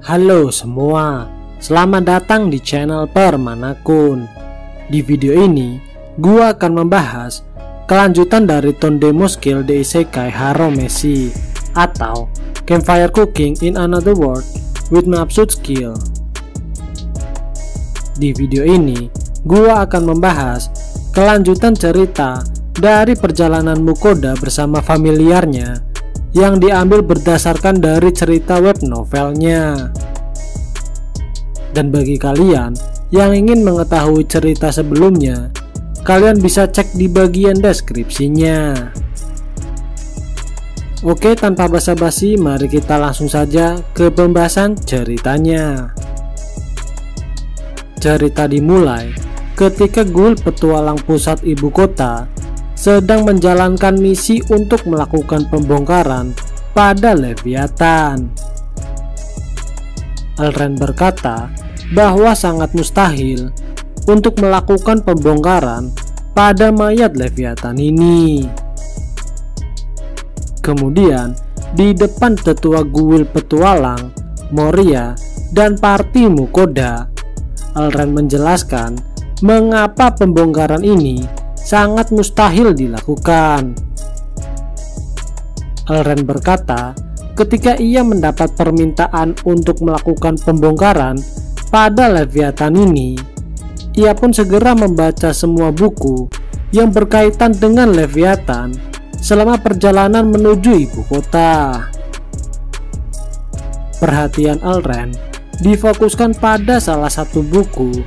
Halo semua, selamat datang di channel Permanakun. Di video ini, gua akan membahas kelanjutan dari tone demo skill di Isekai Haromesi atau Campfire Cooking in Another World with Mapsuit Skill. Di video ini, gua akan membahas kelanjutan cerita dari perjalanan Mukoda bersama familiarnya yang diambil berdasarkan dari cerita web novelnya. Dan bagi kalian yang ingin mengetahui cerita sebelumnya, kalian bisa cek di bagian deskripsinya. Oke, tanpa basa-basi, mari kita langsung saja ke pembahasan ceritanya. Cerita dimulai ketika Ghoul petualang pusat ibu kota sedang menjalankan misi untuk melakukan pembongkaran pada Leviathan. Alren berkata bahwa sangat mustahil untuk melakukan pembongkaran pada mayat Leviathan ini. Kemudian di depan tetua Ghoul petualang, Moria, dan parti Mukoda, Alren menjelaskan mengapa pembongkaran ini sangat mustahil dilakukan. Alren berkata, ketika ia mendapat permintaan untuk melakukan pembongkaran pada Leviathan ini, ia pun segera membaca semua buku yang berkaitan dengan Leviathan selama perjalanan menuju ibu kota. Perhatian Alren difokuskan pada salah satu buku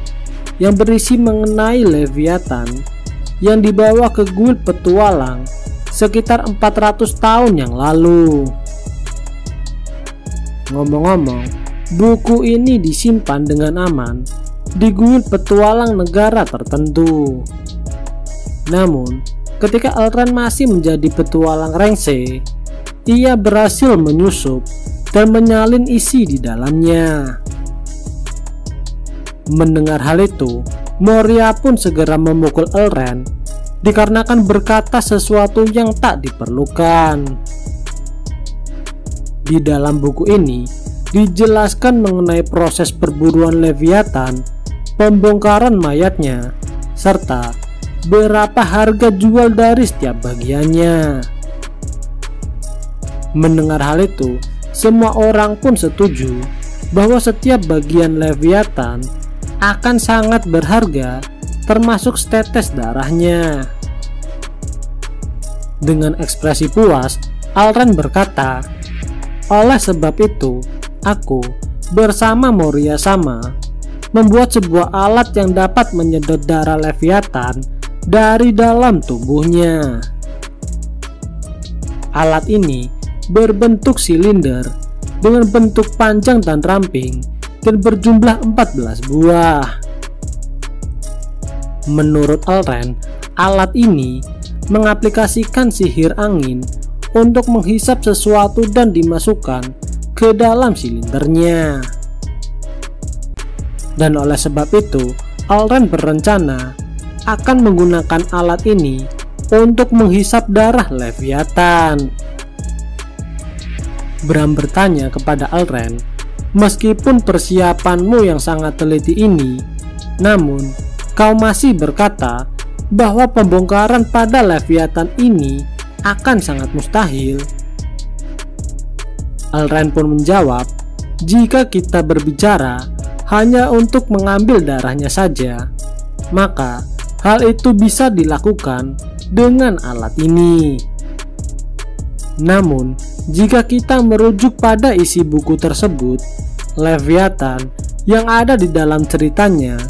yang berisi mengenai Leviathan yang dibawa ke Ghoul petualang sekitar 400 tahun yang lalu. Ngomong-ngomong, buku ini disimpan dengan aman di Ghoul petualang negara tertentu. Namun, ketika Alren masih menjadi petualang Rengse, ia berhasil menyusup dan menyalin isi di dalamnya. Mendengar hal itu, Moria pun segera memukul Alren dikarenakan berkata sesuatu yang tak diperlukan. Di dalam buku ini dijelaskan mengenai proses perburuan Leviathan, pembongkaran mayatnya, serta berapa harga jual dari setiap bagiannya. Mendengar hal itu, semua orang pun setuju bahwa setiap bagian Leviathan akan sangat berharga, termasuk setetes darahnya. Dengan ekspresi puas, Alren berkata, oleh sebab itu, aku bersama Moria sama membuat sebuah alat yang dapat menyedot darah Leviathan dari dalam tubuhnya. Alat ini berbentuk silinder dengan bentuk panjang dan ramping dan berjumlah 14 buah. Menurut Alren, alat ini mengaplikasikan sihir angin untuk menghisap sesuatu dan dimasukkan ke dalam silindernya. Dan oleh sebab itu, Alren berencana akan menggunakan alat ini untuk menghisap darah Leviathan. Bram bertanya kepada Alren, meskipun persiapanmu yang sangat teliti ini, namun kau masih berkata bahwa pembongkaran pada Leviathan ini akan sangat mustahil. Alren pun menjawab, jika kita berbicara hanya untuk mengambil darahnya saja, maka hal itu bisa dilakukan dengan alat ini. Namun, jika kita merujuk pada isi buku tersebut, Leviathan yang ada di dalam ceritanya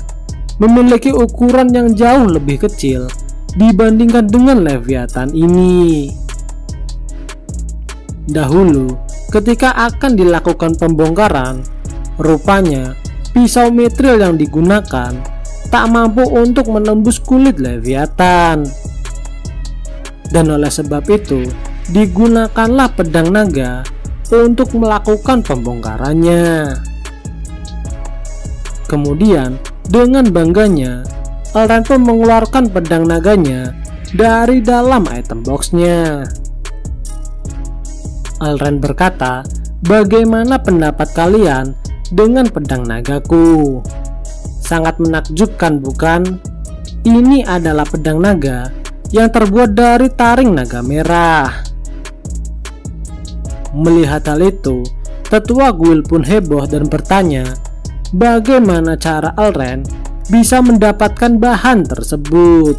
memiliki ukuran yang jauh lebih kecil dibandingkan dengan Leviathan ini. Dahulu, ketika akan dilakukan pembongkaran, rupanya pisau mithril yang digunakan tak mampu untuk menembus kulit Leviathan. Dan oleh sebab itu, digunakanlah pedang naga untuk melakukan pembongkarannya. Kemudian, dengan bangganya, Alren pun mengeluarkan pedang naganya dari dalam item boxnya. Alren berkata, bagaimana pendapat kalian dengan pedang nagaku. Sangat menakjubkan, bukan? Ini adalah pedang naga yang terbuat dari taring naga merah. Melihat hal itu, tetua guild pun heboh dan bertanya bagaimana cara Alren bisa mendapatkan bahan tersebut.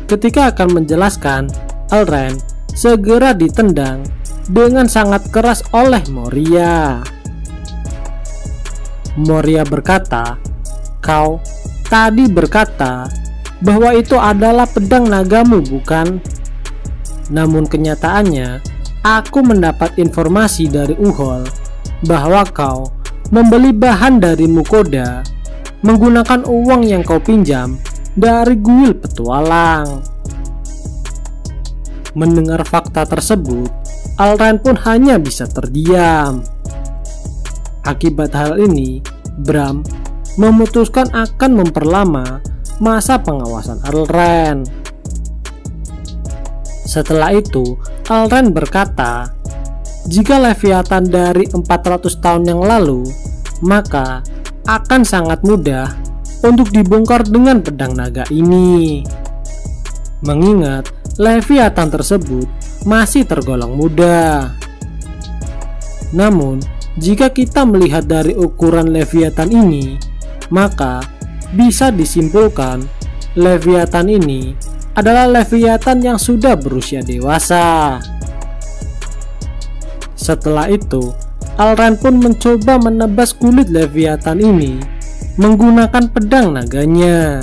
Ketika akan menjelaskan, Alren segera ditendang dengan sangat keras oleh Moria. Moria berkata, "Kau tadi berkata bahwa itu adalah pedang nagamu, bukan? Namun kenyataannya, aku mendapat informasi dari Uhol bahwa kau membeli bahan dari Mukoda menggunakan uang yang kau pinjam dari guild petualang." Mendengar fakta tersebut, Alren pun hanya bisa terdiam. Akibat hal ini, Bram memutuskan akan memperlama masa pengawasan Alren. Setelah itu, Alren berkata, jika Leviathan dari 400 tahun yang lalu, maka akan sangat mudah untuk dibongkar dengan pedang naga ini. Mengingat Leviathan tersebut masih tergolong muda. Namun, jika kita melihat dari ukuran Leviathan ini, maka bisa disimpulkan Leviathan ini adalah Leviathan yang sudah berusia dewasa. Setelah itu, Alren pun mencoba menebas kulit Leviathan ini menggunakan pedang naganya.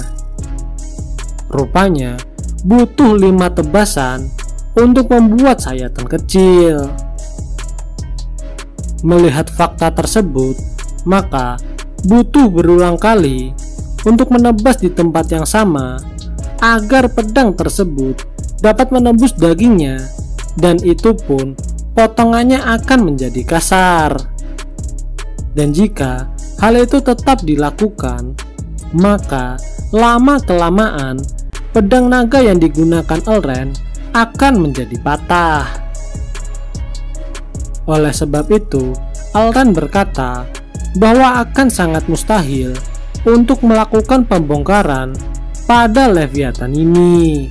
Rupanya butuh 5 tebasan untuk membuat sayatan kecil. Melihat fakta tersebut, maka butuh berulang kali untuk menebas di tempat yang sama agar pedang tersebut dapat menembus dagingnya, dan itu pun potongannya akan menjadi kasar. Dan jika hal itu tetap dilakukan, maka lama-kelamaan pedang naga yang digunakan Alren akan menjadi patah. Oleh sebab itu, Alren berkata bahwa akan sangat mustahil untuk melakukan pembongkaran pada Leviathan ini,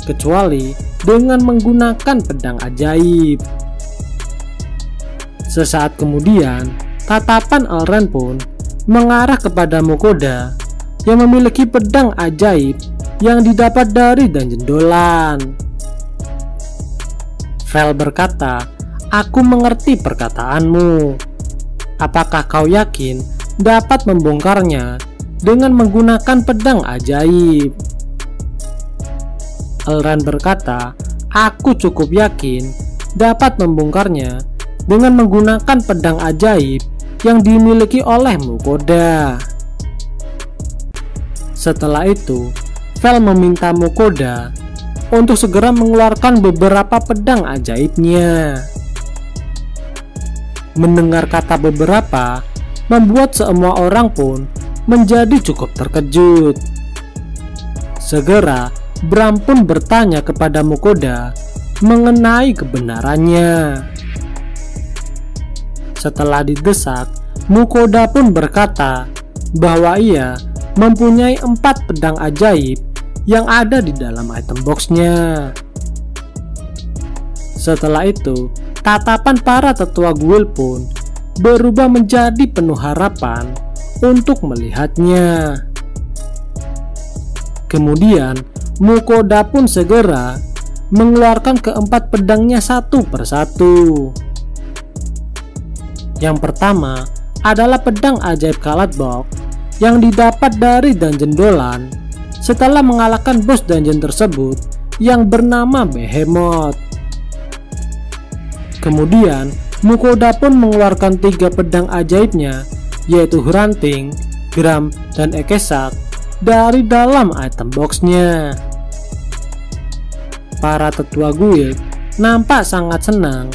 kecuali dengan menggunakan pedang ajaib. Sesaat kemudian, tatapan Alren pun mengarah kepada Mukoda yang memiliki pedang ajaib yang didapat dari Dungeon Dolan. Vel berkata, "Aku mengerti perkataanmu. Apakah kau yakin dapat membongkarnya dengan menggunakan pedang ajaib?" Alren berkata, "Aku cukup yakin dapat membongkarnya dengan menggunakan pedang ajaib yang dimiliki oleh Mukoda." Setelah itu, Vel meminta Mukoda untuk segera mengeluarkan beberapa pedang ajaibnya. Mendengar kata beberapa membuat semua orang pun menjadi cukup terkejut. Segera Bram pun bertanya kepada Mukoda mengenai kebenarannya. Setelah didesak, Mukoda pun berkata bahwa ia mempunyai 4 pedang ajaib yang ada di dalam item boxnya. Setelah itu, tatapan para tetua guild pun berubah menjadi penuh harapan untuk melihatnya. Kemudian, Mukoda pun segera mengeluarkan keempat pedangnya satu persatu. Yang pertama adalah pedang ajaib Kaladbok yang didapat dari Dungeon Dolan setelah mengalahkan bos dungeon tersebut yang bernama Behemoth. Kemudian Mukoda pun mengeluarkan 3 pedang ajaibnya, yaitu Hranting, Gram, dan Ekesak dari dalam item boxnya. Para tetua guild nampak sangat senang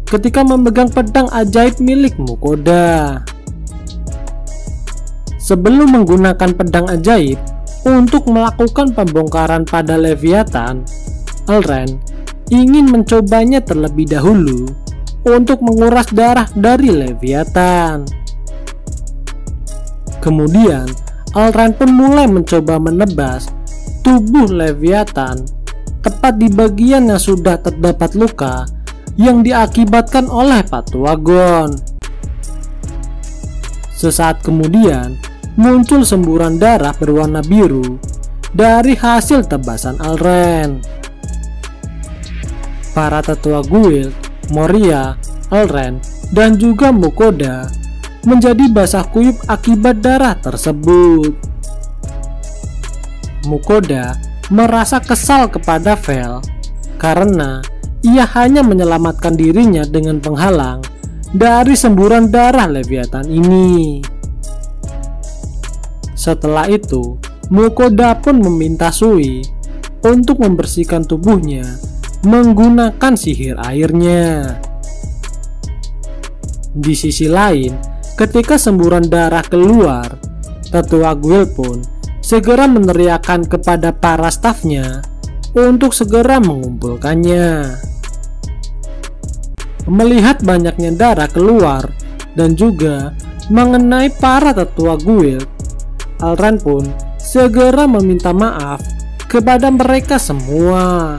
ketika memegang pedang ajaib milik Mukoda. Sebelum menggunakan pedang ajaib untuk melakukan pembongkaran pada Leviathan, Alren ingin mencobanya terlebih dahulu untuk menguras darah dari Leviathan. Kemudian Alran pun mulai mencoba menebas tubuh Leviathan tepat di bagian yang sudah terdapat luka yang diakibatkan oleh Patuagon. Sesaat kemudian muncul semburan darah berwarna biru dari hasil tebasan Alran. Para tetua guild, Moria, Alran, dan juga Mukoda menjadi basah kuyup akibat darah tersebut. Mukoda merasa kesal kepada Vel karena ia hanya menyelamatkan dirinya dengan penghalang dari semburan darah Leviathan ini. Setelah itu, Mukoda pun meminta Sui untuk membersihkan tubuhnya menggunakan sihir airnya. Di sisi lain, ketika semburan darah keluar, tetua guild pun segera meneriakkan kepada para stafnya untuk segera mengumpulkannya. Melihat banyaknya darah keluar dan juga mengenai para tetua guild, Alran pun segera meminta maaf kepada mereka semua.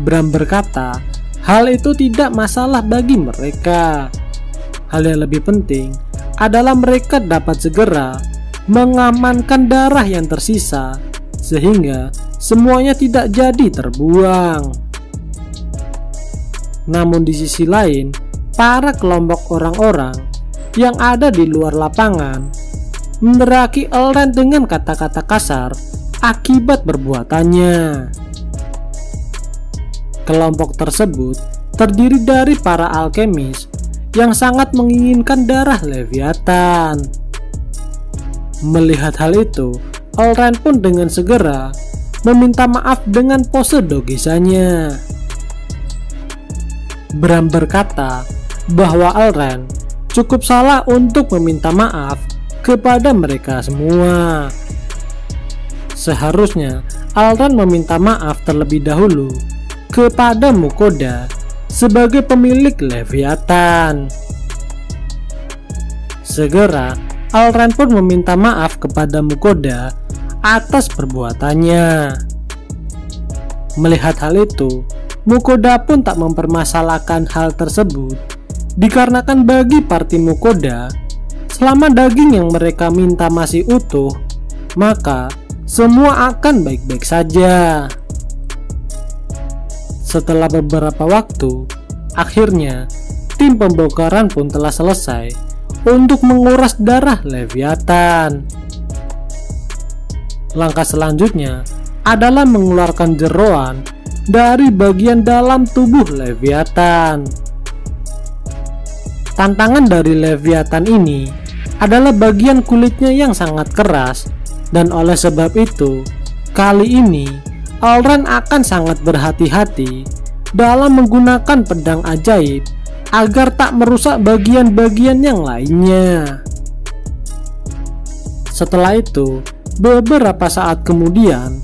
Bram berkata, hal itu tidak masalah bagi mereka. Hal yang lebih penting adalah mereka dapat segera mengamankan darah yang tersisa sehingga semuanya tidak jadi terbuang. Namun di sisi lain, para kelompok orang-orang yang ada di luar lapangan meneraki Alran dengan kata-kata kasar akibat perbuatannya. Kelompok tersebut terdiri dari para alkemis yang sangat menginginkan darah Leviathan. Melihat hal itu, Alran pun dengan segera meminta maaf dengan pose dogisanya. Bram berkata bahwa Alran cukup salah untuk meminta maaf kepada mereka semua. Seharusnya Alran meminta maaf terlebih dahulu kepada Mukoda sebagai pemilik Leviathan. Segera Alran pun meminta maaf kepada Mukoda atas perbuatannya. Melihat hal itu, Mukoda pun tak mempermasalahkan hal tersebut dikarenakan bagi parti Mukoda, selama daging yang mereka minta masih utuh, maka semua akan baik-baik saja. Setelah beberapa waktu, akhirnya tim pembongkaran pun telah selesai untuk menguras darah Leviathan. Langkah selanjutnya adalah mengeluarkan jeroan dari bagian dalam tubuh Leviathan. Tantangan dari Leviathan ini adalah bagian kulitnya yang sangat keras, dan oleh sebab itu, kali ini Alran akan sangat berhati-hati dalam menggunakan pedang ajaib agar tak merusak bagian-bagian yang lainnya. Setelah itu, beberapa saat kemudian,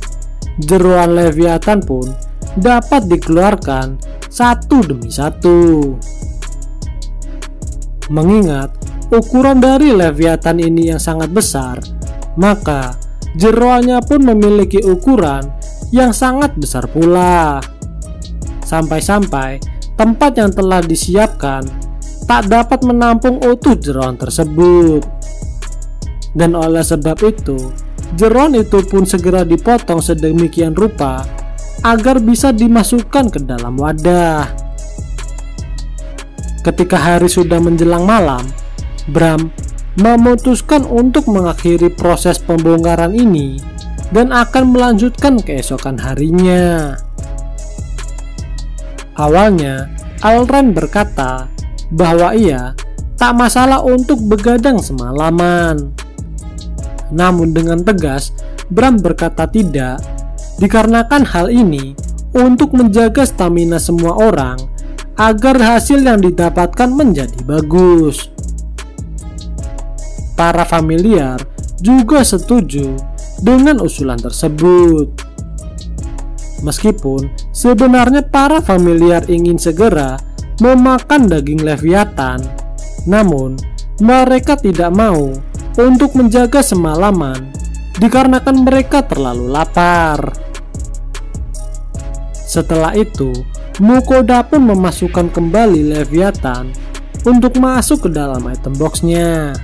jeroan Leviathan pun dapat dikeluarkan satu demi satu. Mengingat ukuran dari Leviathan ini yang sangat besar, maka jeroannya pun memiliki ukuran yang sangat besar pula. Sampai-sampai tempat yang telah disiapkan tak dapat menampung utuh jeroan tersebut. Dan oleh sebab itu, jeroan itu pun segera dipotong sedemikian rupa agar bisa dimasukkan ke dalam wadah. Ketika hari sudah menjelang malam, Bram memutuskan untuk mengakhiri proses pembongkaran ini dan akan melanjutkan keesokan harinya. Awalnya, Alran berkata bahwa ia tak masalah untuk begadang semalaman. Namun dengan tegas, Bram berkata tidak, dikarenakan hal ini untuk menjaga stamina semua orang agar hasil yang didapatkan menjadi bagus. Para familiar juga setuju dengan usulan tersebut. Meskipun sebenarnya para familiar ingin segera memakan daging Leviathan, namun mereka tidak mau untuk menjaga semalaman dikarenakan mereka terlalu lapar. Setelah itu, Mukoda pun memasukkan kembali Leviathan untuk masuk ke dalam item boxnya.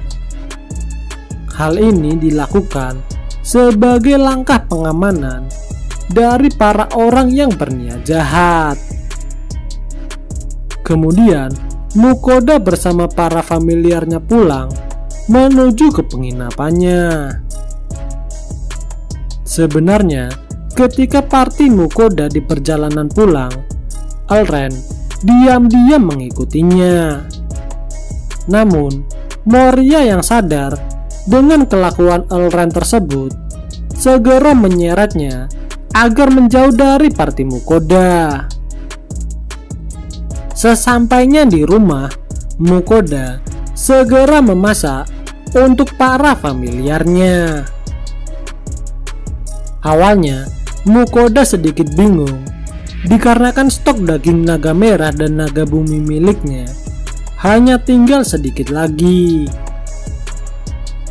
Hal ini dilakukan sebagai langkah pengamanan dari para orang yang berniat jahat. Kemudian Mukoda bersama para familiarnya pulang menuju ke penginapannya. Sebenarnya ketika party Mukoda di perjalanan pulang, Elren diam-diam mengikutinya. Namun Moria yang sadar dengan kelakuan Elren tersebut segera menyeretnya agar menjauh dari party Mukoda. Sesampainya di rumah, Mukoda segera memasak untuk para familiarnya. Awalnya, Mukoda sedikit bingung dikarenakan stok daging naga merah dan naga bumi miliknya hanya tinggal sedikit lagi.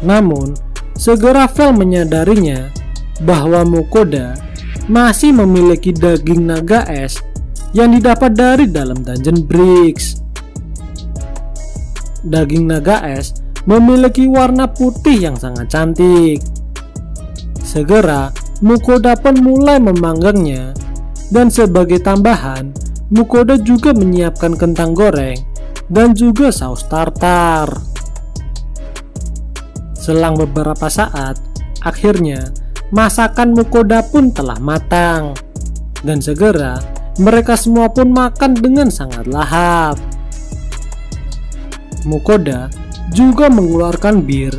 Namun, segera Vel menyadarinya bahwa Mukoda masih memiliki daging naga es yang didapat dari dalam Dungeon Bricks. Daging naga es memiliki warna putih yang sangat cantik. Segera Mukoda pun mulai memanggangnya, dan sebagai tambahan Mukoda juga menyiapkan kentang goreng dan juga saus tartar. Selang beberapa saat, akhirnya masakan Mukoda pun telah matang, dan segera mereka semua pun makan dengan sangat lahap. Mukoda juga mengeluarkan bir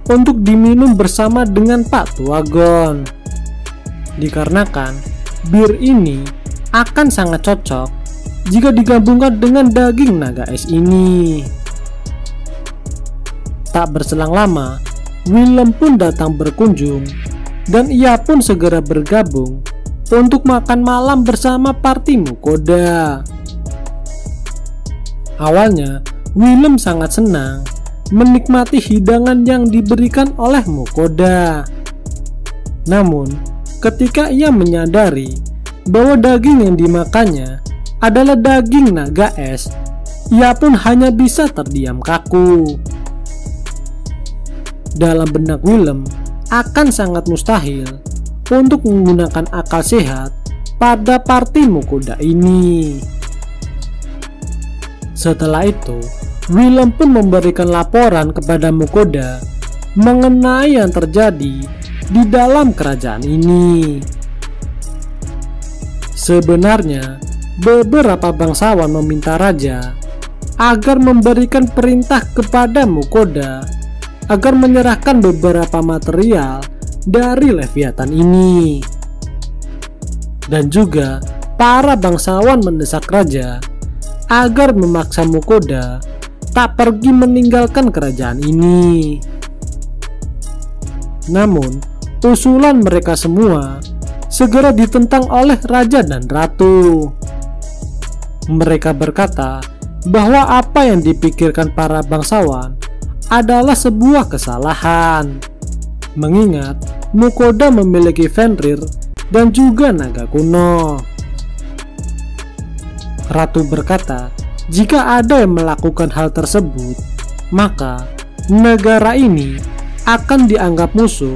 untuk diminum bersama dengan Pak Tuagon, dikarenakan bir ini akan sangat cocok jika digabungkan dengan daging naga es ini. Tak berselang lama, Willem pun datang berkunjung, dan ia pun segera bergabung untuk makan malam bersama party Mukoda. Awalnya, Willem sangat senang menikmati hidangan yang diberikan oleh Mukoda. Namun, ketika ia menyadari bahwa daging yang dimakannya adalah daging naga es, ia pun hanya bisa terdiam kaku. Dalam benak Willem, akan sangat mustahil untuk menggunakan akal sehat pada party Mukoda ini. Setelah itu, Willem pun memberikan laporan kepada Mukoda mengenai yang terjadi di dalam kerajaan ini. Sebenarnya, beberapa bangsawan meminta raja agar memberikan perintah kepada Mukoda agar menyerahkan beberapa material dari Leviathan ini. Dan juga para bangsawan mendesak raja agar memaksa Mukoda tak pergi meninggalkan kerajaan ini. Namun, usulan mereka semua segera ditentang oleh raja dan ratu. Mereka berkata bahwa apa yang dipikirkan para bangsawan adalah sebuah kesalahan, mengingat Mukoda memiliki Fenrir dan juga naga kuno. Ratu berkata, jika ada yang melakukan hal tersebut, maka negara ini akan dianggap musuh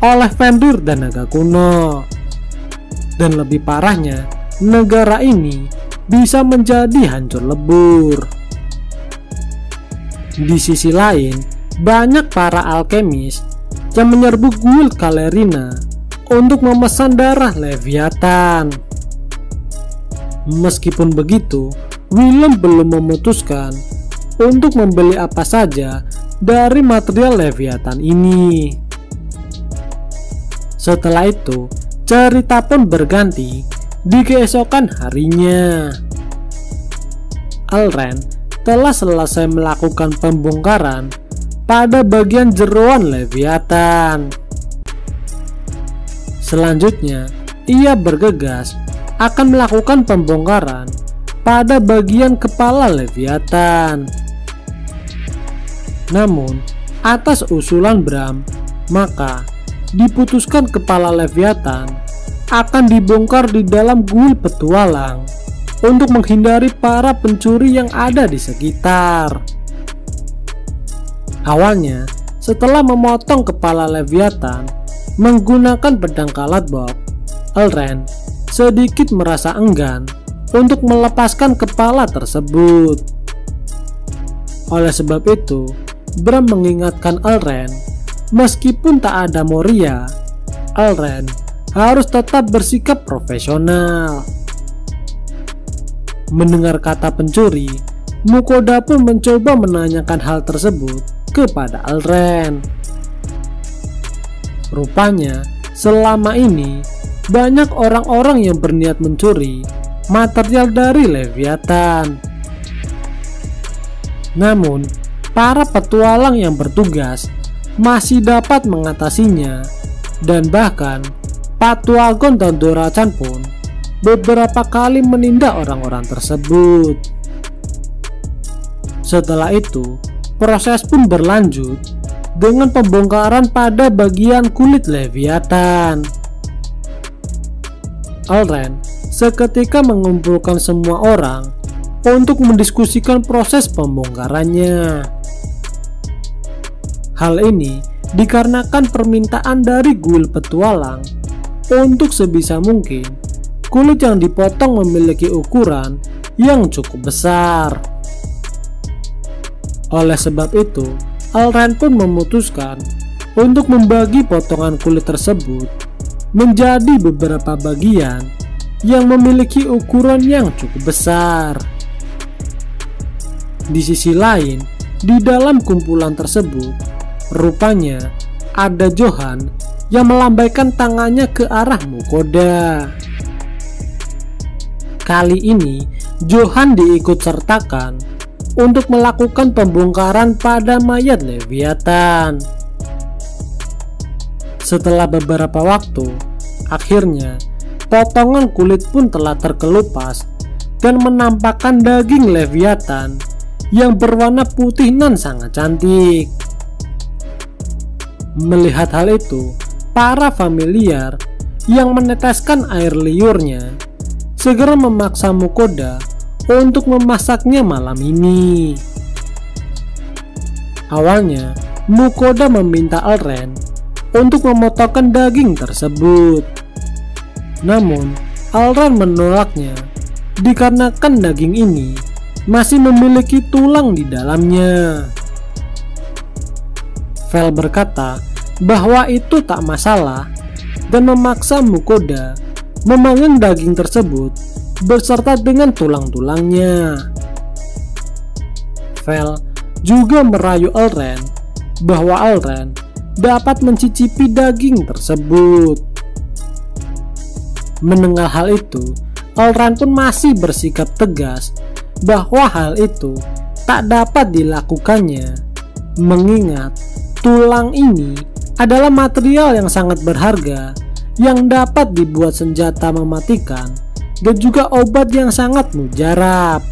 oleh Fenrir dan naga kuno. Dan lebih parahnya, negara ini bisa menjadi hancur lebur. Di sisi lain, banyak para alkemis yang menyerbu Guild Kalerina untuk memesan darah Leviathan. Meskipun begitu, Willem belum memutuskan untuk membeli apa saja dari material Leviathan ini. Setelah itu, cerita pun berganti di keesokan harinya. Elren telah selesai melakukan pembongkaran pada bagian jeroan Leviathan. Selanjutnya, ia bergegas akan melakukan pembongkaran pada bagian kepala Leviathan. Namun, atas usulan Bram, maka diputuskan kepala Leviathan akan dibongkar di dalam kuil petualang untuk menghindari para pencuri yang ada di sekitar. Awalnya, setelah memotong kepala Leviathan menggunakan pedang Kaladbok, Elrond sedikit merasa enggan untuk melepaskan kepala tersebut. Oleh sebab itu, Bram mengingatkan Elrond, meskipun tak ada Moria, Elrond harus tetap bersikap profesional. Mendengar kata pencuri, Mukoda pun mencoba menanyakan hal tersebut kepada Elrond. Rupanya, selama ini banyak orang-orang yang berniat mencuri material dari Leviathan. Namun, para petualang yang bertugas masih dapat mengatasinya, dan bahkan Patuagon dan Dorachan pun beberapa kali menindak orang-orang tersebut. Setelah itu, proses pun berlanjut dengan pembongkaran pada bagian kulit Leviathan. Elrond seketika mengumpulkan semua orang untuk mendiskusikan proses pembongkarannya. Hal ini dikarenakan permintaan dari kuil petualang untuk sebisa mungkin kulit yang dipotong memiliki ukuran yang cukup besar. Oleh sebab itu, Elrond pun memutuskan untuk membagi potongan kulit tersebut menjadi beberapa bagian yang memiliki ukuran yang cukup besar. Di sisi lain, di dalam kumpulan tersebut, rupanya ada Johan yang melambaikan tangannya ke arah Mukoda. Kali ini, Johan diikut sertakan untuk melakukan pembongkaran pada mayat Leviathan. Setelah beberapa waktu, akhirnya potongan kulit pun telah terkelupas dan menampakkan daging Leviathan yang berwarna putih nan sangat cantik. Melihat hal itu, para familiar yang meneteskan air liurnya segera memaksa Mukoda untuk memasaknya malam ini. Awalnya, Mukoda meminta Elrond untuk memotongkan daging tersebut. Namun, Elrond menolaknya dikarenakan daging ini masih memiliki tulang di dalamnya. Vel berkata bahwa itu tak masalah dan memaksa Mukoda memanggang daging tersebut beserta dengan tulang-tulangnya. Vel juga merayu Elrond bahwa Elrond dapat mencicipi daging tersebut. Mendengar hal itu, Elrond pun masih bersikap tegas bahwa hal itu tak dapat dilakukannya, mengingat tulang ini adalah material yang sangat berharga yang dapat dibuat senjata mematikan dan juga obat yang sangat mujarab.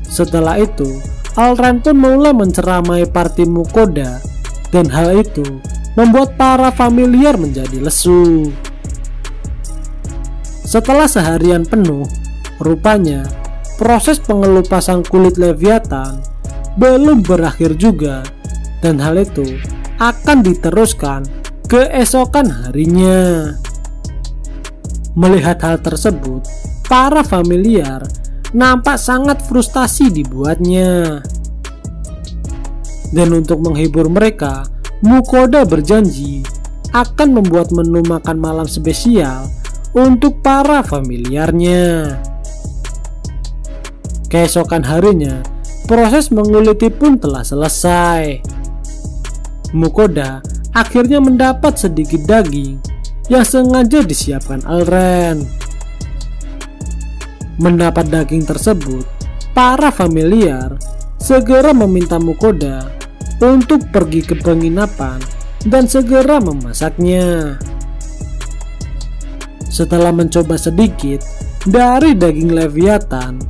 Setelah itu, Elrond pun mulai menceramai parti Mukoda, dan hal itu membuat para familiar menjadi lesu. Setelah seharian penuh, rupanya proses pengelupasan kulit Leviathan belum berakhir juga, dan hal itu akan diteruskan keesokan harinya. Melihat hal tersebut, para familiar nampak sangat frustasi dibuatnya. Dan untuk menghibur mereka, Mukoda berjanji akan membuat menu makan malam spesial untuk para familiarnya. Keesokan harinya, proses menguliti pun telah selesai. Mukoda akhirnya mendapat sedikit daging yang sengaja disiapkan Elrond. Mendapat daging tersebut, para familiar segera meminta Mukoda untuk pergi ke penginapan dan segera memasaknya. Setelah mencoba sedikit dari daging Leviathan,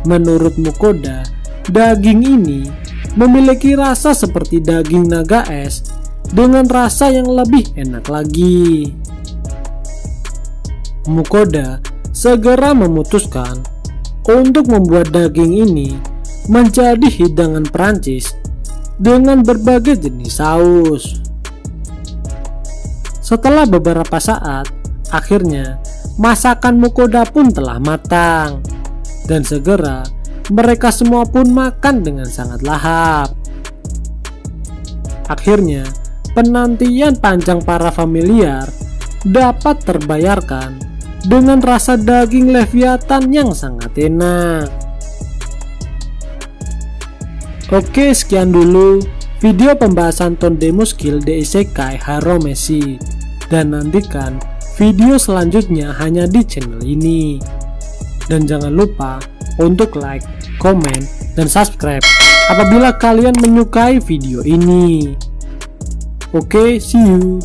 menurut Mukoda, daging ini memiliki rasa seperti daging naga es dengan rasa yang lebih enak lagi. Mukoda segera memutuskan untuk membuat daging ini menjadi hidangan Perancis dengan berbagai jenis saus. Setelah beberapa saat, akhirnya masakan Mukoda pun telah matang dan segera mereka semua pun makan dengan sangat lahap. Akhirnya penantian panjang para familiar dapat terbayarkan dengan rasa daging Leviathan yang sangat enak. Oke, sekian dulu video pembahasan Tondemo-Skill de Isekai Haromesi, dan nantikan video selanjutnya hanya di channel ini. Dan jangan lupa untuk like, komen, dan subscribe apabila kalian menyukai video ini. Oke, see you.